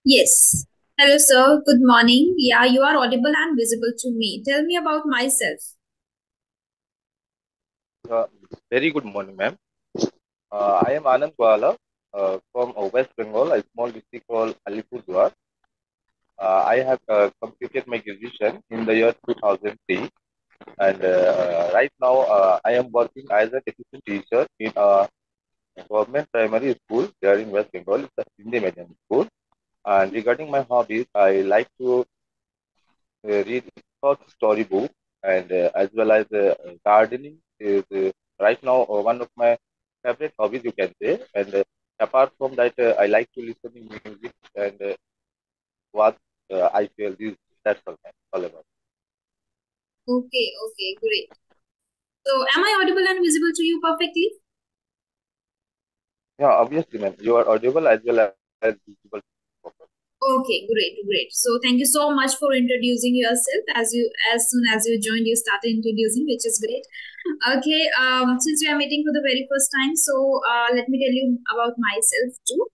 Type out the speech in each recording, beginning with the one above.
Yes. Hello, sir. Good morning. Yeah, you are audible and visible to me. Tell me about myself. Uh, Very good morning, ma'am. I am Anand from West Bengal, a small district called Alipurduar. I have completed my graduation in the year 2003, and right now I am working as an assistant teacher in a government primary school there in West Bengal. It's a Hindi medium school. And regarding my hobbies, I like to read short storybook and as well as gardening is right now one of my favorite hobbies you can say. And apart from that, I like to listen to music and what I feel is that's all, man, all about. Okay, okay, great. So, am I audible and visible to you perfectly? Yeah, obviously, man, you are audible as well as visible. Okay, great, great. So, thank you so much for introducing yourself. As soon as you joined, you started introducing, which is great. Okay, since we are meeting for the very first time, so let me tell you about myself too.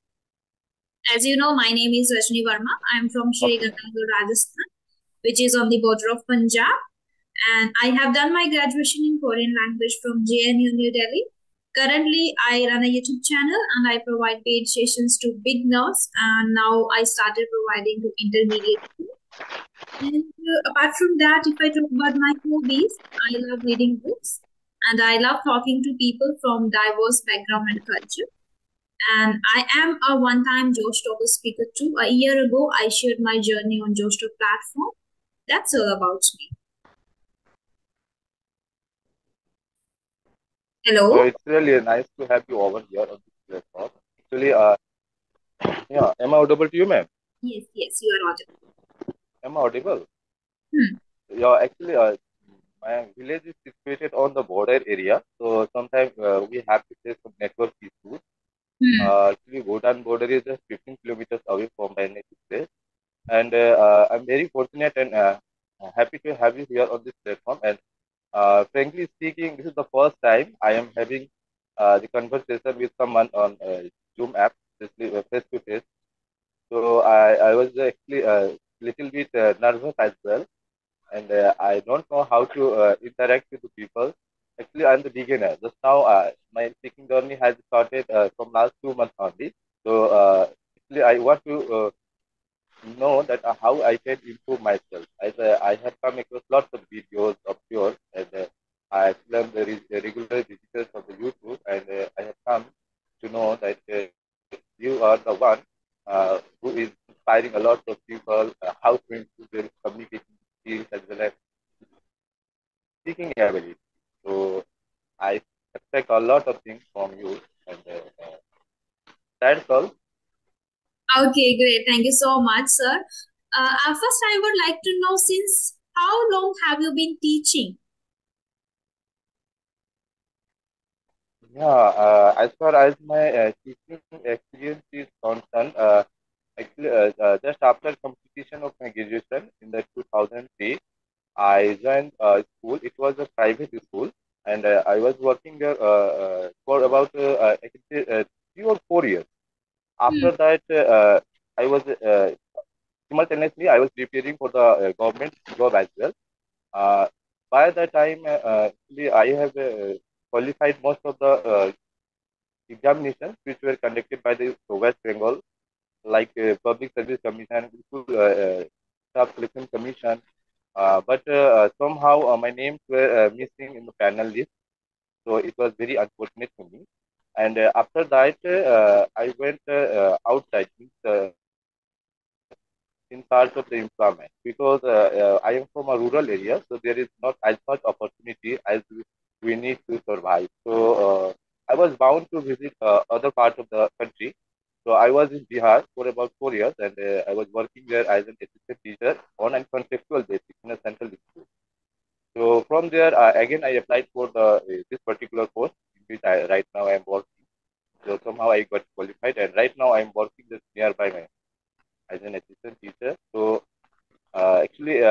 As you know, my name is Rajni Verma. I'm from Shri Okay. Ganganagar, Rajasthan, which is on the border of Punjab. And I have done my graduation in Korean language from JNU New Delhi. Currently, I run a YouTube channel and I provide paid sessions to beginners, and now I started providing to intermediate. And apart from that, if I talk about my hobbies, I love reading books and I love talking to people from diverse background and culture. And I am a one-time Josh Talker speaker too. A year ago, I shared my journey on Josh Talk platform. That's all about me. So Hello. it's really nice to have you over here on this platform. Actually, yeah, am I audible to you, ma'am? Yes, yes, you are audible. Am I audible? Hmm. Yeah, actually, my village is situated on the border area, so sometimes we have to face some network issues. Hmm. Actually, Bhutan border is just 15 kilometers away from my native place, and I'm very fortunate and happy to have you here on this platform. And frankly speaking, this is the first time I am having the conversation with someone on Zoom app, face to face. So I was actually a little bit nervous as well, and I don't know how to interact with the people. Actually, I'm the beginner. Just now, my speaking journey has started from last 2 months only. So actually, I want to know that how I can improve myself. As I have come across lots of videos of yours, and I have learned the regular visitors of the YouTube, and I have come to know that you are the one who is inspiring a lot of people how to improve their communication skills as well as speaking ability. So I expect a lot of things from you, and that's all. Okay, great. Thank you so much, sir. First, I would like to know since how long have you been teaching? Yeah, as far as my teaching experience is concerned, actually, just after completion of my graduation in the 2003, I joined school. It was a private school, and I was working there for about I can say 3 or 4 years. Hmm. After that, I was simultaneously I was preparing for the government job as well. Uh, by the time, actually, I have qualified most of the examinations which were conducted by the West Bengal, like Public Service Commission, School Staff Selection Commission. But somehow my names were missing in the panel list, so it was very unfortunate for me. And after that, I went outside in search of the employment because I am from a rural area, so there is not as much opportunity as we need to survive. So I was bound to visit other parts of the country. So I was in Bihar for about 4 years, and I was working there as an assistant teacher on a contractual basis in a central school. So from there, again, I applied for the this particular course in which right now I am working. So somehow I got qualified, and right now I am working just nearby my as an assistant teacher. So actually,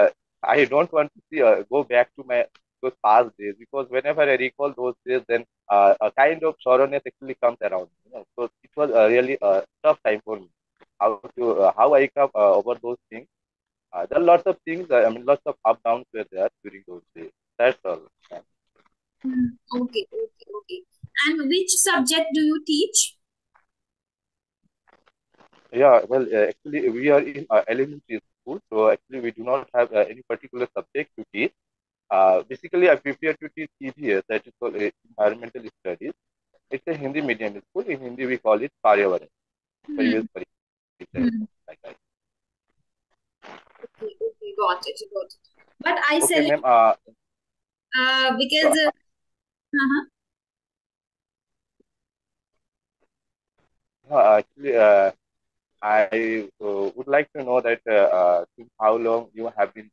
I don't want to go back to my those past days because whenever I recall those days, then a kind of sorrowness actually comes around. So it was really a tough time for me. how I come over those things. There are lots of things. I mean, lots of up downs were there during those days. That's all. Okay, okay, okay. And which subject do you teach? Yeah, well, actually, we are in elementary school, so actually, we do not have any particular subject to teach. Basically, I prepare to teach EVS, that is called Environmental Studies. It's a Hindi medium school. In Hindi, we call it Paryavaran, Parivesh Hmm. Parisar, Hmm. like that. Okay, okay, got it, got it. But I Okay, select ma'am. because So, actually, I would like to know that since how long you have been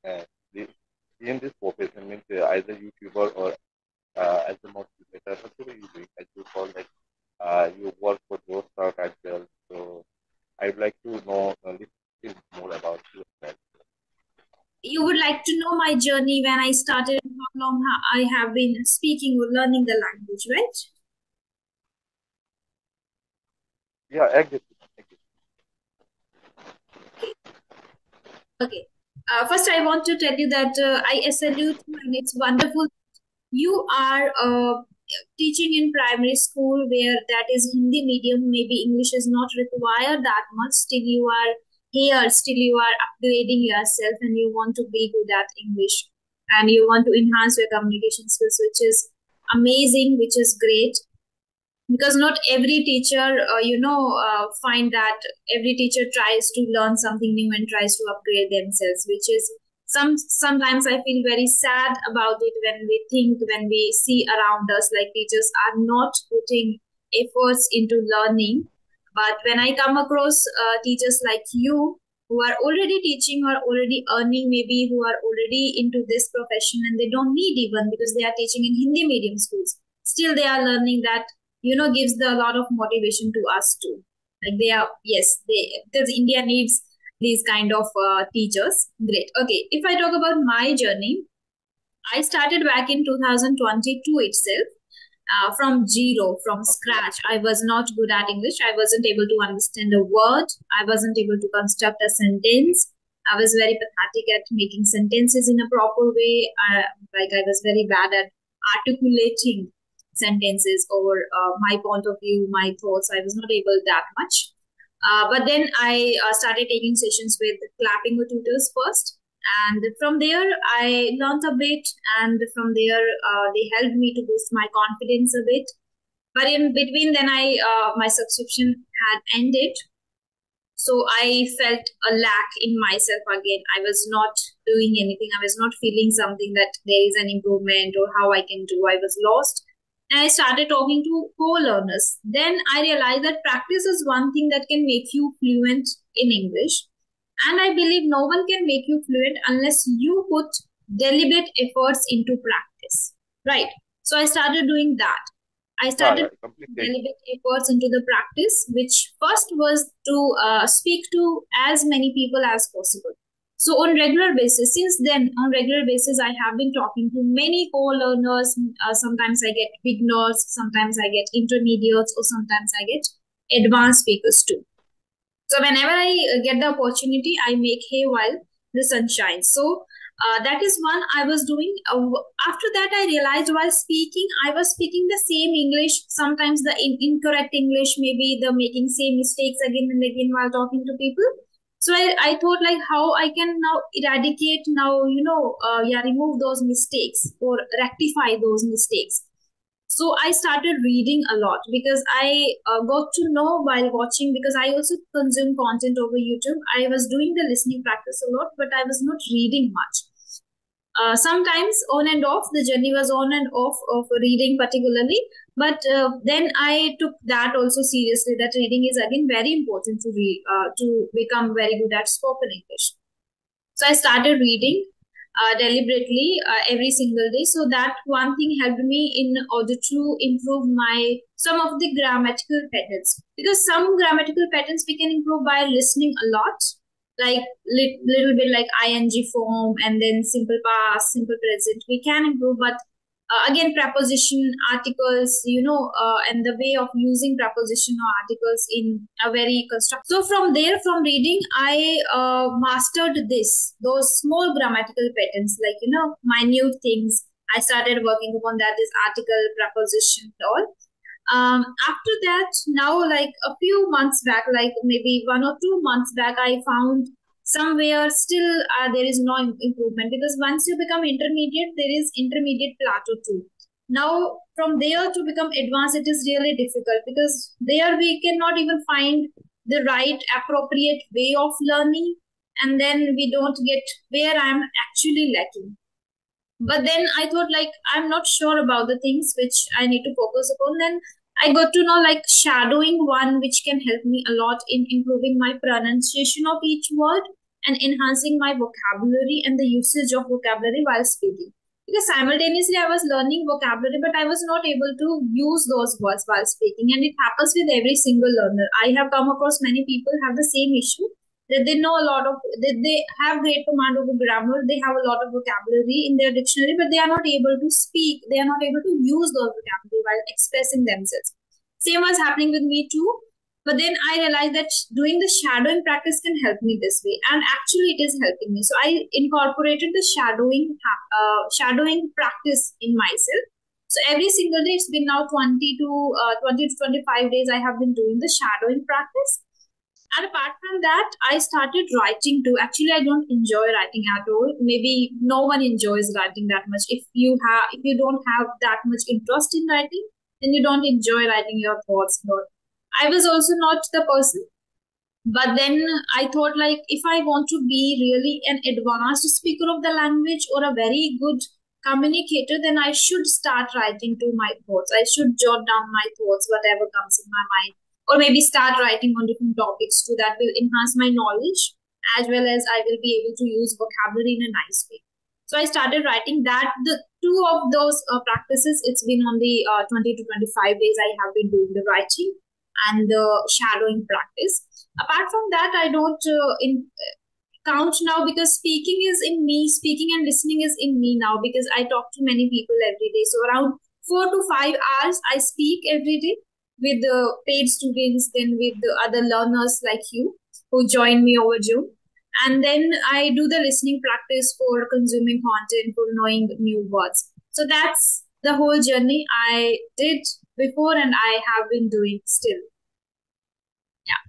in this profession, means as a YouTuber or as a motivator, whatever you doing, as you call that you work for those stuff as well. So I would like to know a little more about you as well. you would like to know my journey when I started and how long I have been speaking or learning the language, right? Yeah, exactly. Okay. Okay. First, I want to tell you that I salute you, and it's wonderful. You are teaching in primary school where that is Hindi medium. Maybe English is not required that much. Still, you are here. Still, you are upgrading yourself, and you want to be good at English, and you want to enhance your communication skills, which is amazing, which is great, because not every teacher find that every teacher tries to learn something new and tries to upgrade themselves, which is sometimes I feel very sad about it when we see around us like teachers are not putting efforts into learning. But when I come across teachers like you who are already teaching or already earning, maybe who are already into this profession, and they don't need even because they are teaching in Hindi medium schools, still they are learning, that gives the a lot of motivation to us too. Like they are, yes, they, because India needs these kind of teachers. Great. Okay, if I talk about my journey, I started back in 2022 itself, from zero, from Okay. scratch. I was not good at English. I wasn't able to understand a word. I wasn't able to construct a sentence. I was very pathetic at making sentences in a proper way. Like I was very bad at articulating sentences over my point of view, my thoughts. I was not able that much. But then I started taking sessions with clapping tutors first, and from there I learned a bit, and from there they helped me to boost my confidence a bit. But in between, then I my subscription had ended, so I felt a lack in myself again. I was not doing anything. I was not feeling something that there is an improvement or how I can do. I was lost, and I started talking to co-learners. Then I realized that practice is one thing that can make you fluent in English, and I believe no one can make you fluent unless you put deliberate efforts into practice. Right. So I started doing that. I Yeah, yeah, started I completely agree. deliberate efforts into the practice, which first was to speak to as many people as possible. So on regular basis, since then, on regular basis, I have been talking to many co-learners. Sometimes I get beginners, sometimes I get intermediates, or sometimes I get advanced speakers too. So whenever I get the opportunity, I make hay while the sun shines. So that is one I was doing. After that, I realized while speaking, I was speaking the same English. Sometimes the incorrect English, maybe the making same mistakes again and again while talking to people. So I thought like how I can now eradicate now, yeah, remove those mistakes or rectify those mistakes. So I started reading a lot because I got to know while watching, because I also consume content over YouTube. I was doing the listening practice a lot, but I was not reading much. Sometimes on and off, the journey was on and off of reading particularly. But then I took that also seriously, that reading is again very important to read, to become very good at spoken English. So I started reading deliberately every single day. So that one thing helped me in order to improve my some of the grammatical patterns, because some grammatical patterns we can improve by listening a lot, like little bit like ing form and then simple past, simple present. We can improve, but Again, preposition, articles, and the way of using preposition or articles in a very constructive. So from there, from reading, I mastered those small grammatical patterns, like minute things. I started working upon that, this article, preposition, and all. After that, now, like a few months back, like maybe 1 or 2 months back, I found somewhere still there is no improvement, because once you become intermediate, there is intermediate plateau too. Now from there to become advanced, it is really difficult, because there we cannot even find the right appropriate way of learning, and then we don't get where I'm actually lacking. But then I thought, like, I'm not sure about the things which I need to focus upon. Then I got to know, like, shadowing one which can help me a lot in improving my pronunciation of each word and enhancing my vocabulary and the usage of vocabulary while speaking. Because simultaneously I was learning vocabulary, but I was not able to use those words while speaking, and it happens with every single learner. I have come across many people have the same issue, that they know a lot of, they have great command over grammar, they have a lot of vocabulary in their dictionary, but they are not able to speak, they are not able to use those vocabulary while expressing themselves. Same was happening with me too. But then I realized that doing the shadowing practice can help me this way, and actually it is helping me. So I incorporated the shadowing practice in myself. So every single day, it's been now 20 to 25 days, I have been doing the shadowing practice. And apart from that, I started writing too. Actually, I don't enjoy writing at all. Maybe no one enjoys writing that much. If you don't have that much interest in writing, then you don't enjoy writing your thoughts. But I was also not the person. But then I thought, like, if I want to be really an advanced speaker of the language or a very good communicator, then I should start writing to my thoughts. I should jot down my thoughts, whatever comes in my mind, or maybe start writing on different topics too. That will enhance my knowledge, as well as I will be able to use vocabulary in a nice way. So I started writing that. The two of those practices, it's been on the 20 to 25 days I have been doing the writing and the shadowing practice. Apart from that, I don't count now, because speaking is in me, speaking and listening is in me now, because I talk to many people every day. So around 4 to 5 hours I speak every day with the paid students, then with the other learners like you who join me over Zoom. And then I do the listening practice for consuming content, for knowing new words. So that's the whole journey I did before, and I have been doing still. Yeah.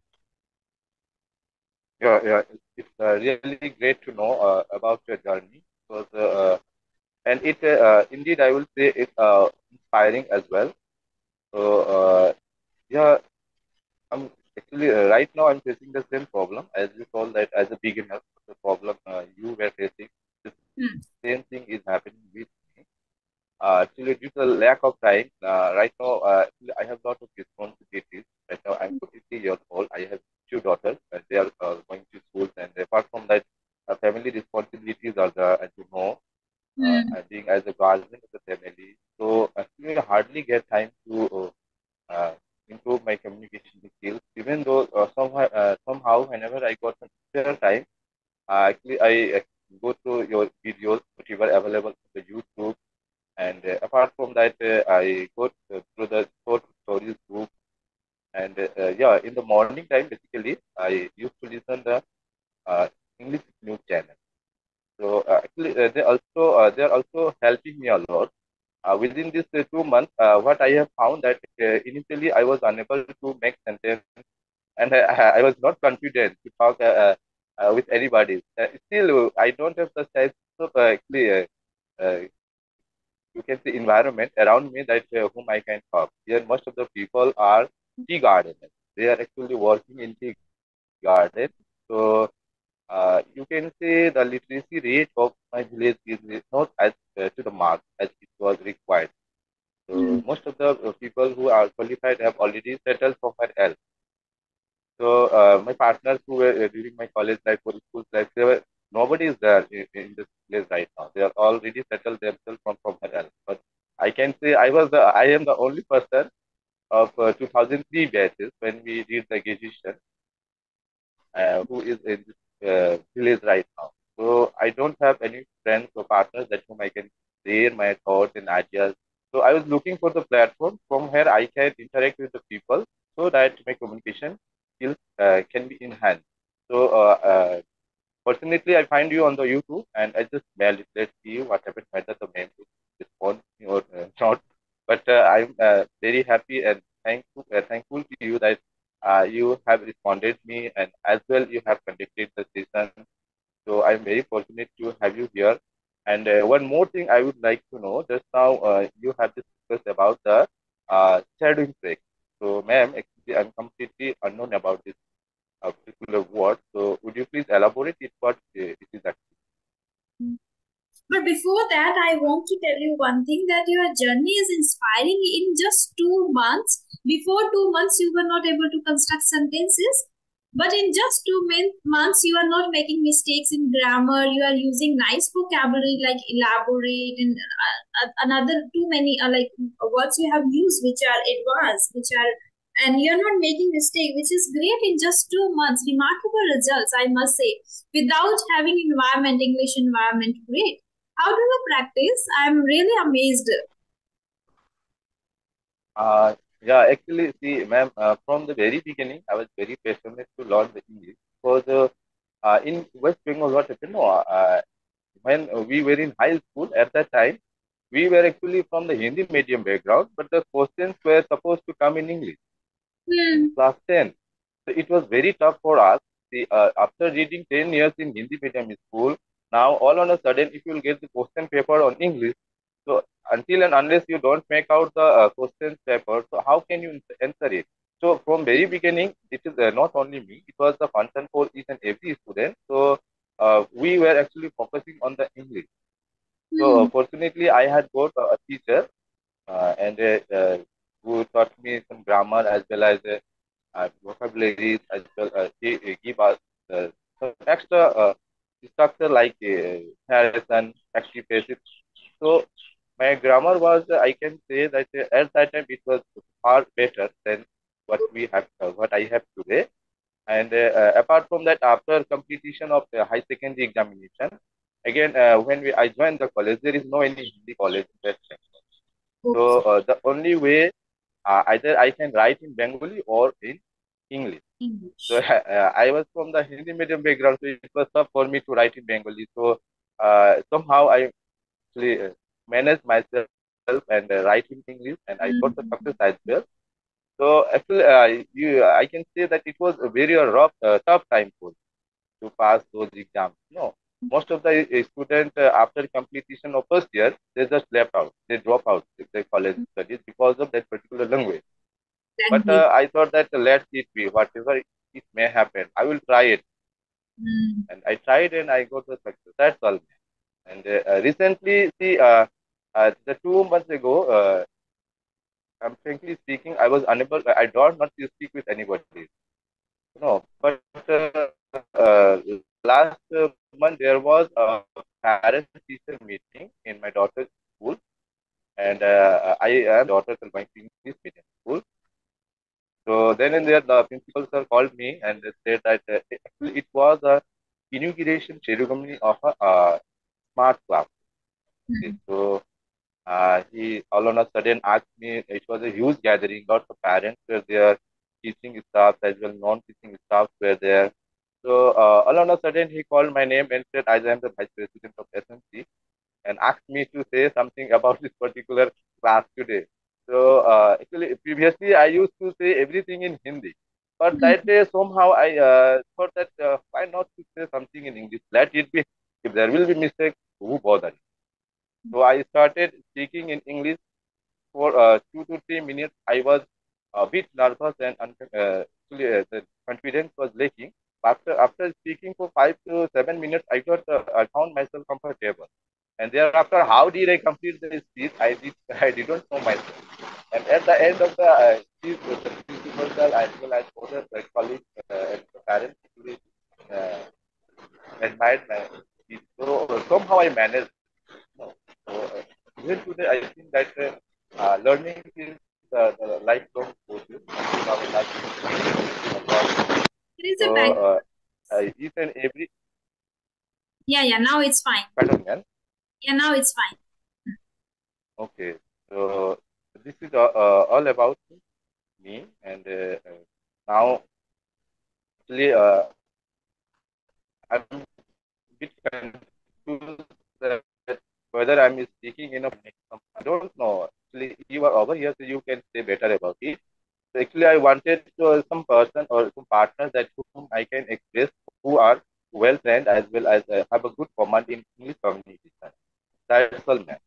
Yeah, yeah. It's really great to know about your journey. Because, and it indeed, I will say it's inspiring as well. So, yeah, I'm actually right now I'm facing the same problem as you told that as a beginner, the problem you were facing. The Hmm. same thing is happening with me. Actually, due to the lack of time, right now, actually, I have lot of responsibilities. Right now, I'm 43 years old. I have two daughters, and they are going to schools. And apart from that, family responsibilities are there, as you know, Hmm. and being as a guardian of the family. So, actually, I hardly get time to improve my communication skills. Even though somehow, whenever I got some spare time, actually, I go through your videos, which were available on the YouTube, and apart from that, I go through the short stories book. And yeah, in the morning time, basically, I used to listen the uh, English news channel. So actually, they are also helping me a lot. Within these 2 months, what I have found that initially I was unable to make sentence, and I was not confident to talk with anybody. Still, I don't have the sense of actually. You can see environment around me that whom I can talk. Here, most of the people are tea gardeners. They are actually working in tea garden. So you can say the literacy rate of my village is not as to the mark as it was required. Hmm. So most of the people who are qualified have already settled somewhere else. So my partners who were during my college life or school life, they were nobody is there in this place right now. They are already settled themselves from somewhere else. But I can say I am the only person of 2003 batches when we did the graduation who is in this village right now. So I don't have any friends or partners that whom I can share my thoughts and ideas. So I was looking for the platform from where I can interact with the people so that my communication skills can be enhanced. So fortunately, I find you on the YouTube and I just mailed it. Let's see what happens, whether the mail will respond or not. But I'm very happy and thankful to you that you have responded me, and as well you have conducted the session. So I'm very fortunate to have you here. And one more thing I would like to know, just now you have discussed about the shadowing break. So ma'am, actually I'm completely unknown about this particular word. So would you please elaborate it what it is actually? But before that, I want to tell you one thing, that your journey is inspiring. In just 2 months, before 2 months, you were not able to construct sentences. But in just months, you are not making mistakes in grammar. You are using nice vocabulary like elaborate and another too many like words you have used which are advanced, which are, and you're not making mistake, which is great in just 2 months. Remarkable results, I must say, without having environment, English environment. Great. How do you practice? I'm really amazed. Yeah, actually, see, ma'am, from the very beginning, I was very passionate to learn the English because in West Bengal, what happened, no, when we were in high school at that time, we were actually from the Hindi medium background, but the questions were supposed to come in English in Hmm. class 10. So it was very tough for us. See, after reading 10 years in Hindi medium school, now all on a sudden, if you will get the question paper on English, so until and unless you don't make out the question paper, so how can you answer it? So from very beginning, it is not only me; it was the concern for each and every student. So we were actually focusing on the English. So Hmm. fortunately, I had got a teacher and who taught me some grammar as well as vocabularies as well. He give us some extra structure like narration, active passive. So my grammar was, I can say that at that time it was far better than what I have today. And apart from that, after completion of the high secondary examination, again when I joined the college, there is no any Hindi college in that time. So Okay. the only way either I can write in Bengali or in English. So English. I was from the Hindi medium background, so it was tough for me to write in Bengali. So somehow I actually managed myself and write in English, and I got the Hmm. success as well. So actually, I can say that it was a very rough, tough time for me to pass those exams. No, most of the students after completion of first year, they just left out. They drop out their college studies because of that particular language. But Language. I thought that let it be, whatever it may happen, I will try it. Hmm. And I tried and I got the success. That's all. And recently, see, the 2 months ago, I'm frankly speaking, I was unable, I don't not to speak with anybody. No, but last month there was a parent-teacher meeting in my daughter's school, and I am daughter are going to English medium school. So then and there, the principal sir called me and they said that actually it was a inauguration ceremony of a smart class. Okay, Hmm. so he all on a sudden asked me, it was a huge gathering, lots of parents were there, teaching staff as well, non-teaching staff were there. So all on a sudden he called my name and said, I am the vice president of SMC, and asked me to say something about this particular class today. So actually, previously I used to say everything in Hindi, but that Hmm. day somehow I thought that why not to say something in English? Let it be. If there will be mistakes, who bother? So I started speaking in English for 2 to 3 minutes. I was a bit nervous and actually the confidence was lacking. After speaking for 5 to 7 minutes, I found myself comfortable. And thereafter, how did I complete the speech? I didn't know myself. And at the end of the speech, the principal sir as well as other colleagues and the parents actually uh, admired my speech. So somehow I managed. No. So even today, I think that learning is the lifelong process. Our life. There is a So back. each and every Yeah, yeah. Now it's fine. pattern, man. Yeah, now it's fine. Okay. So this is all about me, and now actually I'm a bit confused that whether I'm speaking in a I don't know. Actually, you are over here, so you can say better about it. So actually, I wanted some person or some partner that whom I can express who are well trained as well as have a good command in English communication. That's all, man.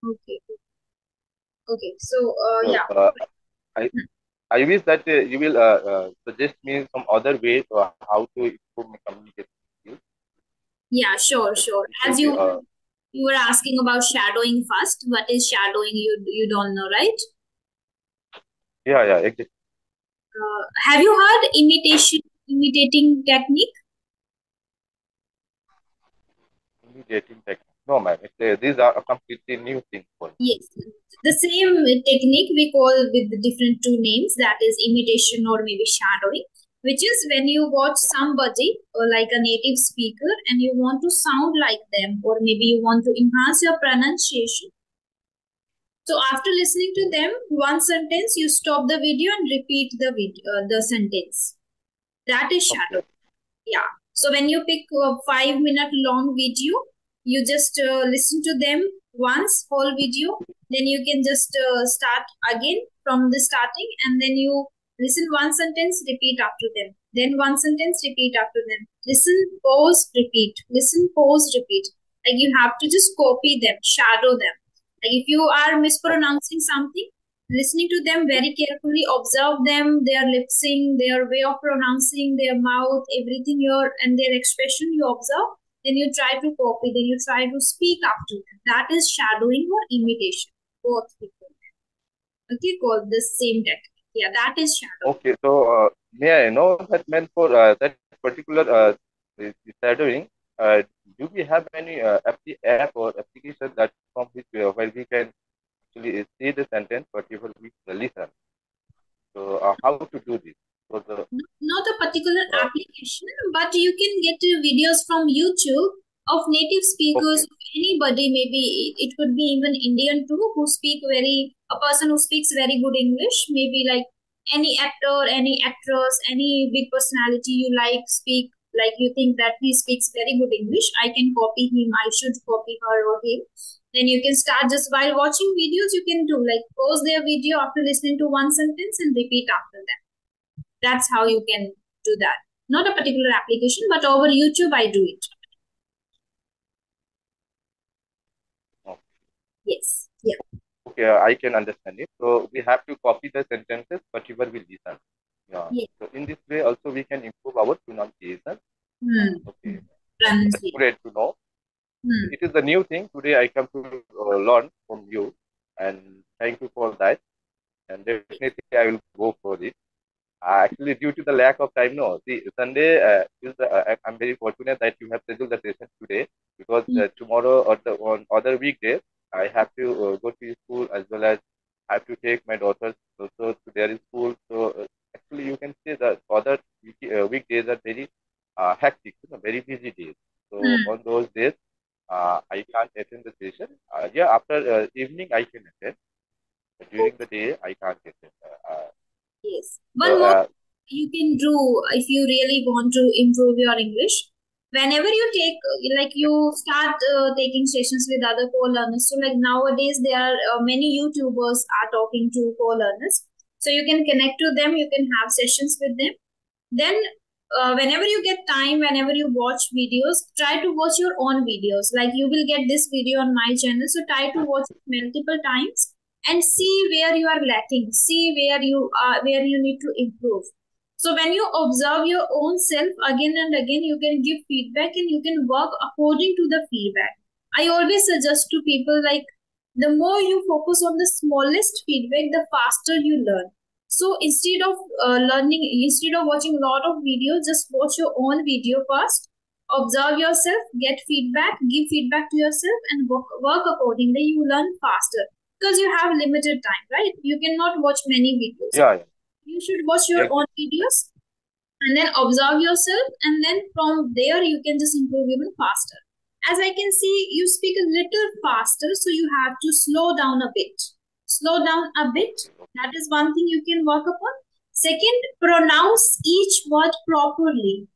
Okay. Okay. So, So yeah. I I wish that you will suggest me some other way to how to improve my communication skills. Yeah, sure, It, sure. it will As be you were asking about shadowing first. What is shadowing? You don't know, right? yeah, yeah, exactly. Have you heard imitating technique? Dating technique. No, man. These are a completely new thing for me. Yes. The same technique we call with the different two names, that is imitation or maybe shadowing, which is when you watch somebody or like a native speaker and you want to sound like them, or maybe you want to enhance your pronunciation. So after listening to them, one sentence, you stop the video and repeat the sentence. That is shadow. Okay. Yeah. So when you pick a 5 minute long video, you just listen to them once, whole video. Then you can just start again from the starting, and then you listen one sentence, repeat after them. Then one sentence, repeat after them. Listen, pause, repeat. Listen, pause, repeat. Like you have to just copy them, shadow them. Like if you are mispronouncing something, listening to them very carefully, observe them, their lip sync, their way of pronouncing, their mouth, everything your and their expression you observe, then you try to copy, then you try to speak after them. That is shadowing or imitation. Both people. Okay, called the same technique. Yeah, that is shadowing. Okay. So may I know that meant for that particular the shadowing? Do we have any app or application that from which where we can actually see the sentence, whatever we listen? So how to do this? So the Not a particular uh, application, but you can get videos from YouTube of native speakers okay, of anybody. Maybe it could be even Indian too, who speak very a person who speaks very good English. Maybe like any actor, any actress, any big personality you like speak like you think that he speaks very good English. I can copy him. I should copy her or him. Then you can start just while watching videos. You can do like pause their video after listening to one sentence and repeat after that. That's how you can do that. Not a particular application, but over YouTube I do it. Yes. Yeah. okay, I can understand it. So we have to copy the sentences, whatever we listen. Yeah. Yeah. So in this way, also we can improve our pronunciation. Hmm. Okay, that's Pronunciation. great to know. Hmm. It is a new thing today. I come to learn from you, and thank you for that. And definitely, I will go for it. Actually, due to the lack of time, no. See, Sunday I'm very fortunate that you have scheduled the session today because Hmm. tomorrow or the on other weekdays I have to go to school as well as I have to take my daughters also to their school. So actually, you can say that other weekdays are very hectic, very busy days. So Hmm. on those days, I can't attend the session. Yeah, after evening I can attend. But during the day I can't attend. Yes. So One more you can do if you really want to improve your English. Whenever you take, like you start taking sessions with other co-learners. So like nowadays there are many YouTubers are talking to co-learners. So you can connect to them. You can have sessions with them. Then whenever you get time, whenever you watch videos, try to watch your own videos. Like you will get this video on my channel, so try to watch it multiple times and see where you are lacking, see where you are, where you need to improve. So when you observe your own self again and again, you can give feedback and you can work according to the feedback. I always suggest to people like the more you focus on the smallest feedback, the faster you learn. So instead of watching a lot of videos, just watch your own video first. Observe yourself, get feedback, give feedback to yourself, and work accordingly. You learn faster because you have limited time, right? You cannot watch many videos. yeah, yeah, You should watch your own exactly. videos and then observe yourself, and then from there you can just improve even faster. as I can see, you speak a little faster, so you have to slow down a bit. Slow down a bit. Okay, okay. That is one thing you can work upon. Second, pronounce each word properly.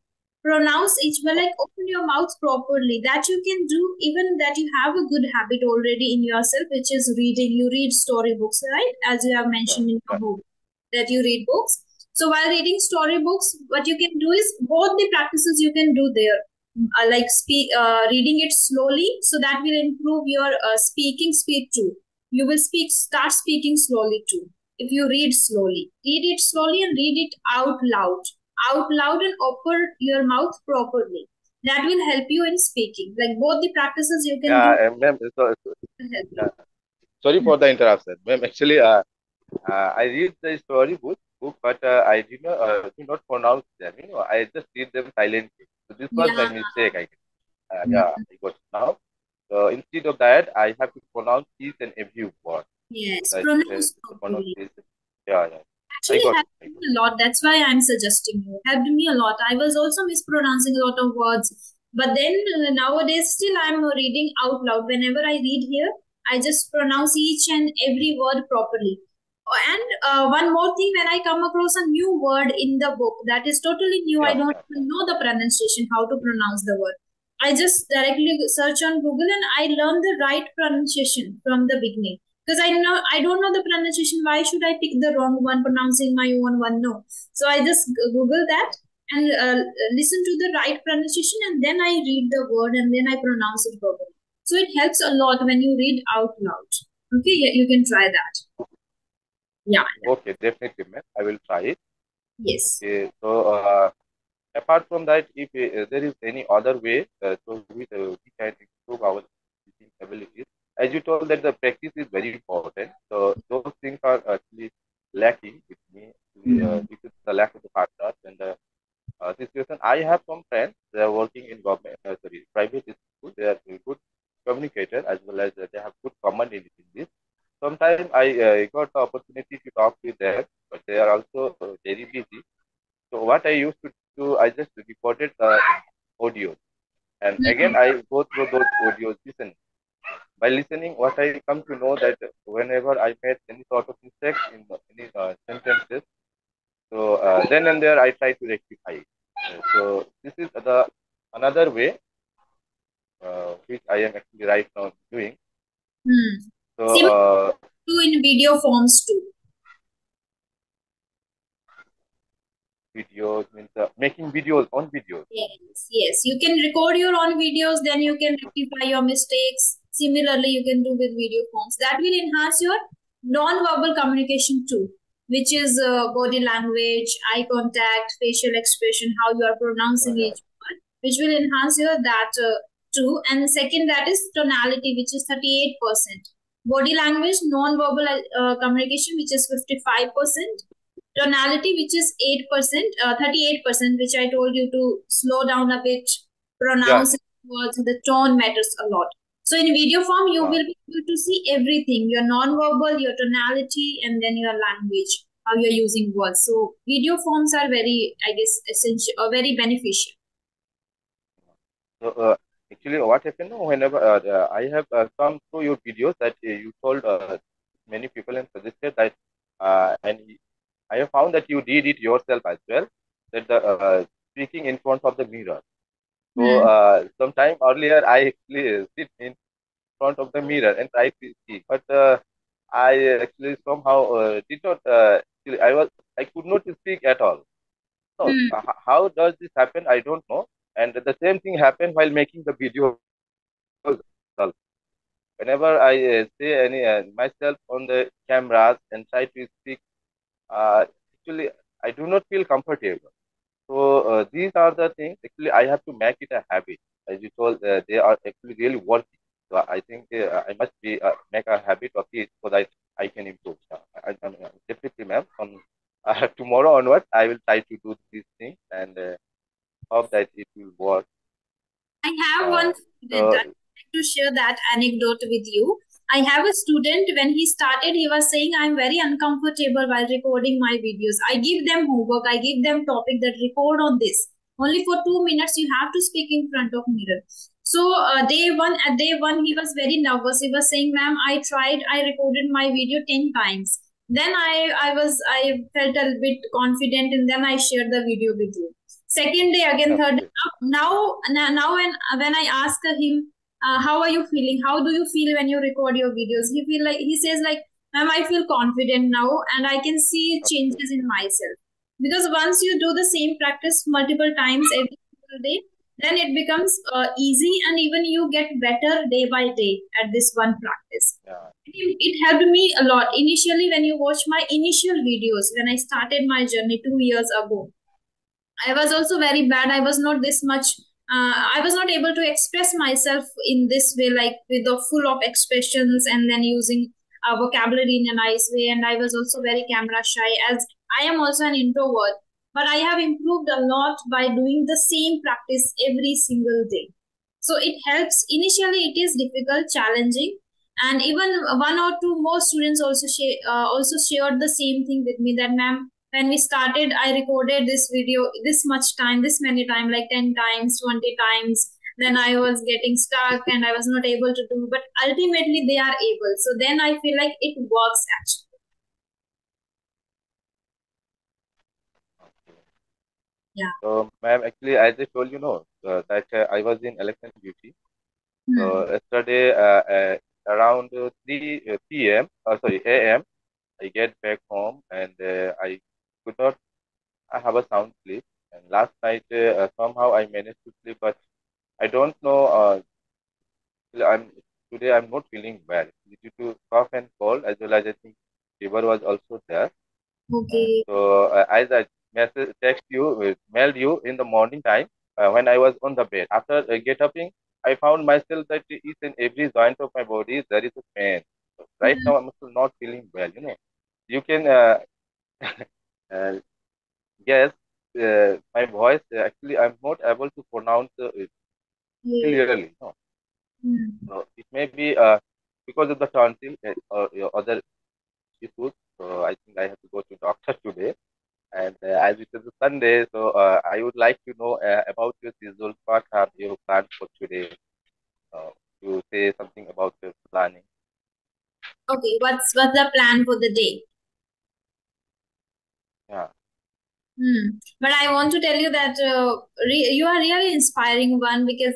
Pronounce each word, like Okay. open your mouth properly. That you can do, even that you have a good habit already in yourself, which is reading. You read storybooks, right? As you have Yeah, mentioned in your yeah, book, that you read books. So while reading storybooks, what you can do is both the practices you can do there, like reading it slowly, so that will improve your speaking speed too. You will start speaking slowly too. If you read it slowly and read it out loud, and open your mouth properly. That will help you in speaking. Like both the practices you can do yeah, ma'am. will help you. Yeah. Sorry for the interruption, ma'am. Actually, I read the story book, but I do not pronounce them. I just read them silently. So this was my Yeah. mistake. I guess. Yeah, Mm. I got it now. So instead of that, I have to pronounce each and every word. Yes, That pronounce the properly. pronunciation. Yeah, yeah. I Actually got it. helped I me got a lot. That's why I'm suggesting you. Helped me a lot. I was also mispronouncing a lot of words. But then nowadays, still I'm reading out loud. Whenever I read here, I just pronounce each and every word properly. And one more thing, when I come across a new word in the book that is totally new, I yeah, don't yeah, yeah. even know the pronunciation, how to pronounce the word. I just directly search on Google and I learn the right pronunciation from the beginning, because I don't know the pronunciation. Why should I pick the wrong one, pronouncing my own one? No. So I just Google that and listen to the right pronunciation, and then I read the word and then I pronounce it properly. So it helps a lot when you read out loud. Okay, yeah, you can try that. Yeah. Okay, definitely, ma'am. I will try it. Yes. Okay, so apart from that, if there is any other way, so we can improve our speaking abilities. As you told that the practice is very important. So those things are actually lacking with me Hmm. due to the lack of the partners and the situation. I have some friends. They are working in government, private school. They are very good communicator as well as they have good command in English. Sometimes I got the opportunity to talk with them, but they are also very busy. So what I used to do, I just recorded the audio, and again Hmm. I go through those audios, listen. By listening, what I come to know that whenever I made any sort of mistake in any sentences, so then and there I try to rectify it. So this is the another way which I am actually right now doing. Hmm. So Similar to in video forms too. videos means making videos on videos. Yes, yes. You can record your own videos, then you can rectify your mistakes. Similarly, you can do with video forms. That will enhance your non-verbal communication too, which is body language, eye contact, facial expression, how you are pronouncing Yeah, each word, which will enhance your that too. And second, that is tonality, which is 38%. Body language, non-verbal communication, which is 55%. Tonality, which is 8%, 38%, which I told you to slow down a bit, yeah, pronounce words, the tone matters a lot. So in video form, you yeah. will be able to see everything, your non-verbal, your tonality, and then your language, how you're using words. So video forms are very, I guess, essential or very beneficial. So actually, what happened whenever I have come through your videos that you told many people and suggested that, and I have found that you did it yourself as well. That the speaking in front of the mirror. So Hmm. sometime earlier, I actually sit in front of the mirror and try to speak, but I actually somehow did not. I could not speak at all. So Hmm. how does this happen? I don't know. And the same thing happened while making the videos also. Whenever I see any myself on the cameras and try to speak, actually I do not feel comfortable. So these are the things. Actually, I have to make it a habit. As you told, they are actually really working. So I think I must be make a habit of it so that I can improve. Definitely, ma'am. From tomorrow onwards, I will try to do these things and hope that it will work. I have Uh, one student. so I'd like to share that anecdote with you. I have a student, when he started, he was saying, I'm very uncomfortable while recording my videos. I give them homework, I give them topic that record on this. Only for 2 minutes you have to speak in front of mirror. So at day one he was very nervous. He was saying, "Ma'am, I tried. I recorded my video 10 times. Then I felt a bit confident, and then I shared the video with you." Second day again, third day. Okay. Now when I ask him, how are you feeling? How do you feel when you record your videos? He says like, "Ma'am, I feel confident now, and I can see Okay. changes in myself." Because once you do the same practice multiple times every single day, then it becomes easy, and even you get better day by day at this one practice. Yeah. It helped me a lot initially. When you watch my initial videos when I started my journey 2 years ago, I was also very bad. I was not this much. I was not able to express myself in this way, like with the full of expressions and then using vocabulary in a nice way. And I was also very camera shy, as I am also an introvert. But I have improved a lot by doing the same practice every single day. So it helps. Initially, it is difficult, challenging, and even one or two more students also shared the same thing with me, that, "Ma'am, when we started, I recorded this video this much time, this many time, like 10 times, 20 times. Then I was getting stuck and I was not able to do, but ultimately they are able." So then I feel like it works actually. Yeah. So, ma'am, actually, I just told you no that I was in election duty. Hmm. So yesterday, around 3 p.m. Sorry, a.m. I get back home and I could not. I have a sound sleep. And last night, somehow I managed to sleep, but I don't know. I'm today. I'm not feeling well due to cough and cold, as well as I think fever was also there. Okay. So as I text you, mailed you in the morning time when I was on the bed. After get upping, I found myself that each and every joint of my body there is a pain. So right Hmm. now I'm still not feeling well. You can uh, guess my voice. Actually, I'm not able to pronounce it Yeah. clearly. No, Hmm. so it may be because of the tonsil or other issues. So I think I have to go to doctor today. And as it is a Sunday, so I would like to know about your schedule. What have you planned for today? You say something about your planning. Okay. What's the plan for the day? Yeah, But I want to tell you that you are really inspiring one, because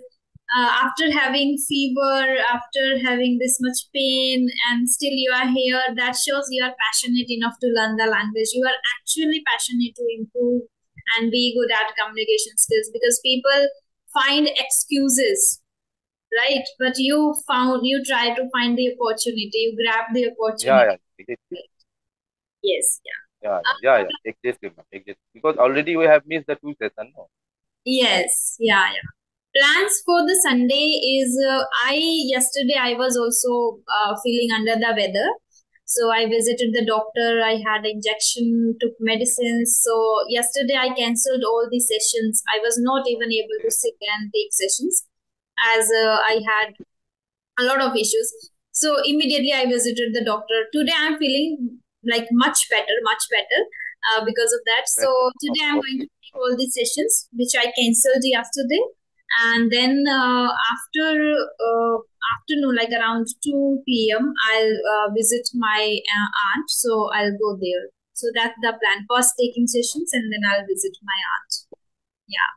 after having fever, after having this much pain, and still you are here, that shows you are passionate enough to learn the language. You are actually passionate to improve and be good at communication skills, because people find excuses, right? But you try to find the opportunity, you grab the yeah, opportunity. yeah, exactly. Yes, yeah. Yeah, exactly, ma'am, exactly. Because already we have missed the two sessions. No? Yes, yeah, yeah. Plans for the Sunday is I yesterday I was also feeling under the weather. So I visited the doctor, I had injection, took medicines. So yesterday I cancelled all the sessions. I was not even able to Okay, sit and take sessions, as I had a lot of issues. So immediately I visited the doctor. Today I'm feeling like much better because of that. So better. today I'm going to Okay, take all these sessions, which I cancelled yesterday. And then after afternoon, like around 2 p.m., I'll visit my aunt. So I'll go there. So that's the plan. First taking sessions, and then I'll visit my aunt. Yeah.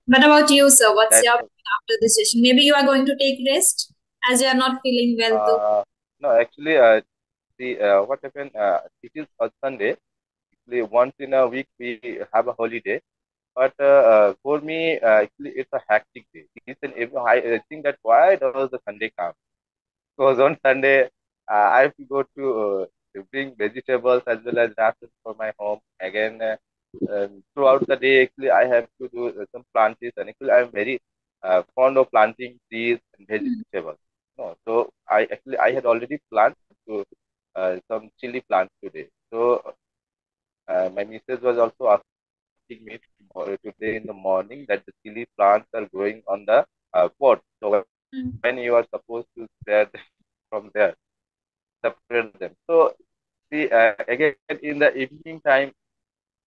What about you, sir? What's that's your plan after this session? Maybe you are going to take rest, as you are not feeling well too. uh, no. Actually, see what happened. It is a Sunday. Actually, once in a week we have a holiday. But for me, actually, it's a hectic day. Each and every, I think that why does the Sunday come? Because on Sunday, I have to go to bring vegetables as well as rations for my home. Again, throughout the day, actually, I have to do some planting. And actually, I'm very fond of planting trees and Hmm. vegetables. No, so I had already planted to, some chili plants today. So my missus was also asking me today in the morning that the chili plants are growing on the pot. So when you are supposed to spare them from there, separate them. So see again in the evening time,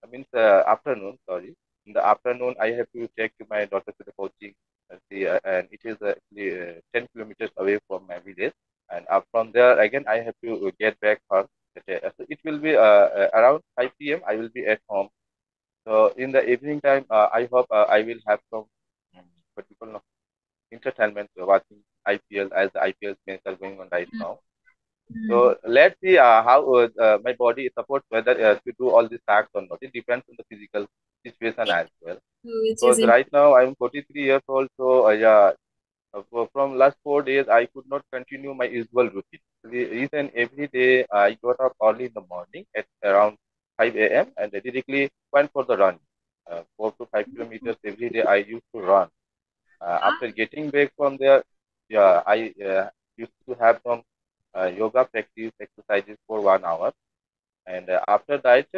I mean afternoon, sorry. in the afternoon, I have to take my daughter to the coaching. And it is actually 10 kilometers away from my village. And from there, again, I have to get back home. So it will be around 5 p.m. I will be at home. So in the evening time, I hope I will have some what people know, entertainment watching IPL as the IPL matches are going on right now. Mm. So let's see how my body supports whether to do all these tasks or not. It depends on the physical situation Yeah, as well. which is Because right now I'm 43 years old, so yeah, from last 4 days I could not continue my usual routine. Each and every day I got up early in the morning at around 5 a.m. and I directly went for the run. 4 to 5 kilometers every day I used to run. After getting back from there, yeah, I used to have some yoga practice exercises for 1 hour, and after that,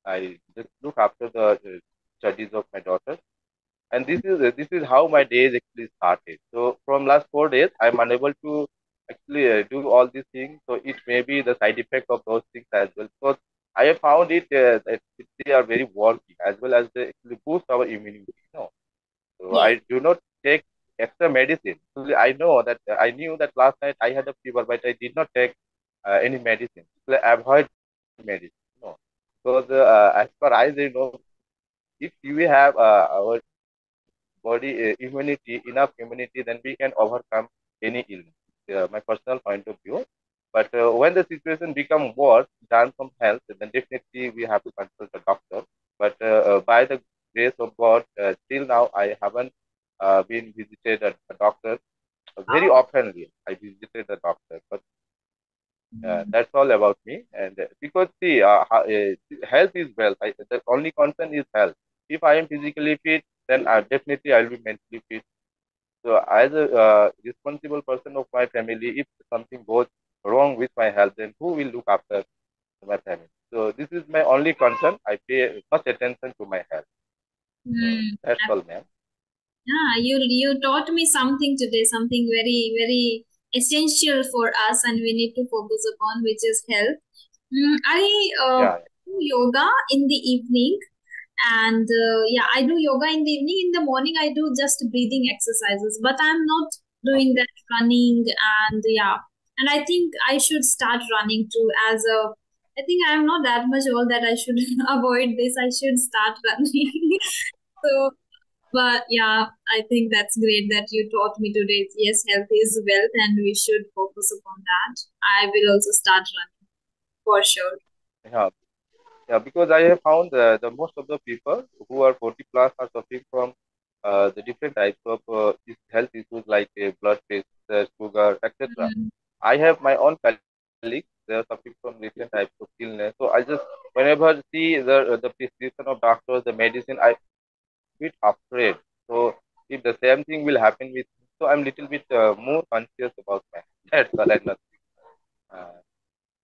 I just look after the studies of my daughter. And this is how my days actually started. So from last 4 days, I'm unable to actually do all these things. So it may be the side effect of those things as well. So I have found it that they are very working as well as they actually boost our immunity. So yes. I do not take extra medicine. So I know that I knew that last night I had a fever, but I did not take any medicine. So I avoid medicine. Because as far as I know, if we have our body immunity, enough immunity, then we can overcome any illness. My personal point of view. But when the situation become worse, than some health, then definitely we have to consult the doctor. But by the grace of God, till now I haven't been visited a doctor. Very Oh. oftenly I visited the doctor, but Mm. that's all about me. And because see, health is wealth. The only concern is health. If I am physically fit, then definitely I'll be mentally fit. So as a responsible person of my family, if something goes wrong with my health, then who will look after my family? So this is my only concern. I pay much attention to my health. So Mm. that's all, ma'am. Yeah, you taught me something today, something very essential for us, and we need to focus upon, which is health. I Yeah, do yoga in the evening, and yeah, I do yoga in the evening. In the morning, I do just breathing exercises, but I'm not doing okay. that running. And yeah, and I think I should start running too. As a, I think I'm not that much old that I should avoid this. I should start running. So, but yeah, I think that's great that you taught me today. Yes, health is wealth, and we should focus upon that. I will also start running for sure. Yeah, yeah, because I have found the most of the people who are 40 plus are suffering from the different types of health issues like blood pressure, sugar, etc. Mm. I have my own colleagues. They are suffering from different types of illness. So I just whenever see the prescription of doctors, the medicine, I bit afraid. So if the same thing will happen with me, so I'm little bit more conscious about my that's all and nothing. Uh,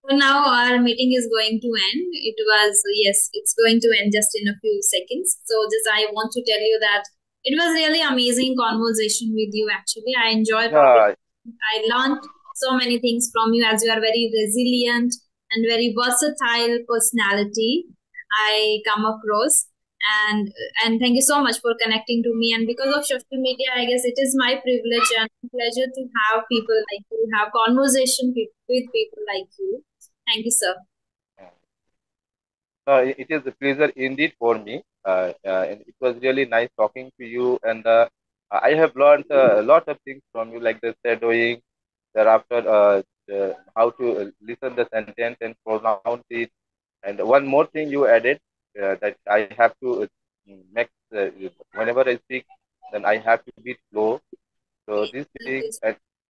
So now our meeting is going to end. It was, yes, it's going to end just in a few seconds. So just I want to tell you that it was really amazing conversation with you actually. I enjoy talking. yeah, I learned so many things from you as you are very resilient and very versatile personality I come across. And and thank you so much for connecting to me. And because of social media, I guess it is my privilege and pleasure to have people like you, have conversation with people like you. Thank you, sir. it is a pleasure indeed for me. And it was really nice talking to you. And I have learned a lot of things from you, like the shadowing, thereafter how to listen the sentence and pronounce it. And one more thing you added that I have to make whenever I speak, then I have to be slow. So Yes, these that things is.